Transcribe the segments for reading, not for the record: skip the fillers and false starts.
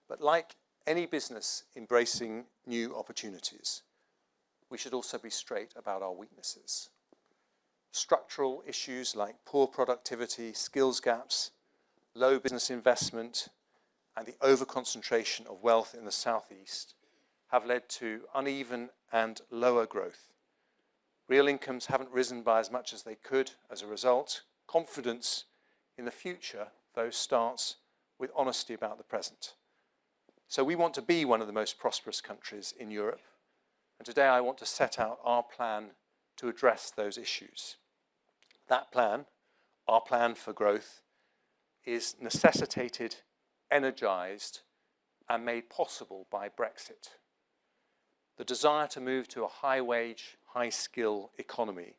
But like any business embracing new opportunities, we should also be straight about our weaknesses. Structural issues like poor productivity, skills gaps, low business investment, and the over-concentration of wealth in the southeast have led to uneven and lower growth. Real incomes haven't risen by as much as they could as a result. Confidence in the future, though, starts with honesty about the present. So we want to be one of the most prosperous countries in Europe, and today I want to set out our plan to address those issues. That plan, our plan for growth, is necessitated, energized, and made possible by Brexit. The desire to move to a high-wage, high-skill economy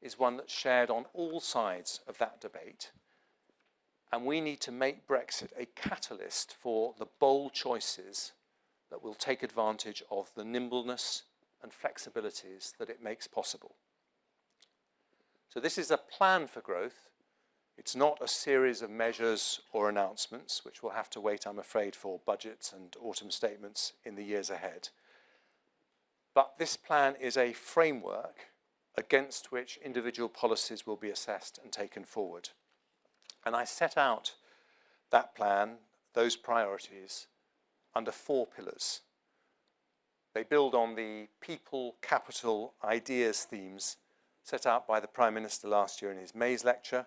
is one that's shared on all sides of that debate, and we need to make Brexit a catalyst for the bold choices that will take advantage of the nimbleness and flexibilities that it makes possible. So this is a plan for growth. It's not a series of measures or announcements, which will have to wait, I'm afraid, for budgets and autumn statements in the years ahead. But this plan is a framework against which individual policies will be assessed and taken forward. And I set out that plan, those priorities, under 4 pillars. They build on the people, capital, ideas themes set out by the Prime Minister last year in his May's lecture,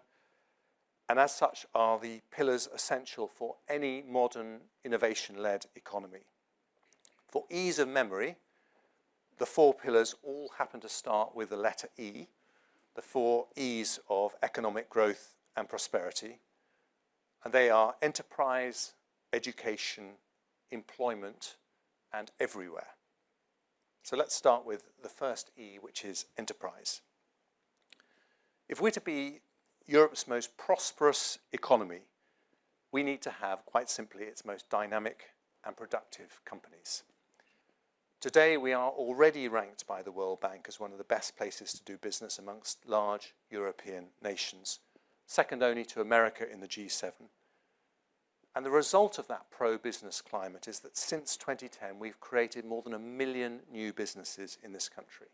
and as such are the pillars essential for any modern innovation-led economy. For ease of memory, the 4 pillars all happen to start with the letter E, the 4 E's of economic growth and prosperity, and they are enterprise, education, employment, and everywhere. So let's start with the first E, which is enterprise. If we're to be Europe's most prosperous economy, we need to have, quite simply, its most dynamic and productive companies. Today, we are already ranked by the World Bank as one of the best places to do business amongst large European nations, second only to America in the G7. And the result of that pro-business climate is that since 2010, we've created more than 1 million new businesses in this country.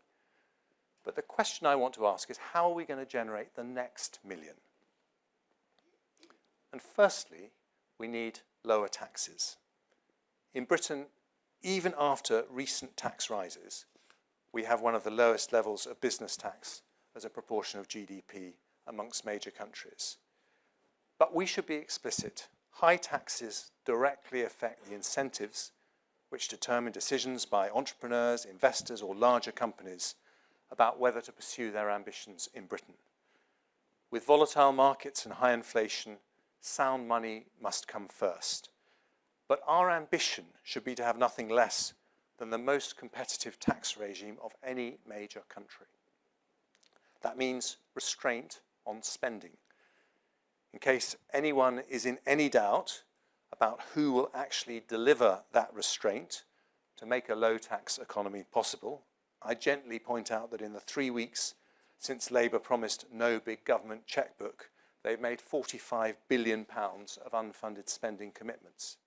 But the question I want to ask is, how are we going to generate the next million? And firstly, we need lower taxes. In Britain, even after recent tax rises, we have one of the lowest levels of business tax as a proportion of GDP amongst major countries. But we should be explicit. High taxes directly affect the incentives which determine decisions by entrepreneurs, investors, or larger companies about whether to pursue their ambitions in Britain. With volatile markets and high inflation, sound money must come first. But our ambition should be to have nothing less than the most competitive tax regime of any major country. That means restraint on spending. In case anyone is in any doubt about who will actually deliver that restraint to make a low-tax economy possible, I gently point out that in the 3 weeks since Labour promised no big government chequebook, they've made £45 billion of unfunded spending commitments.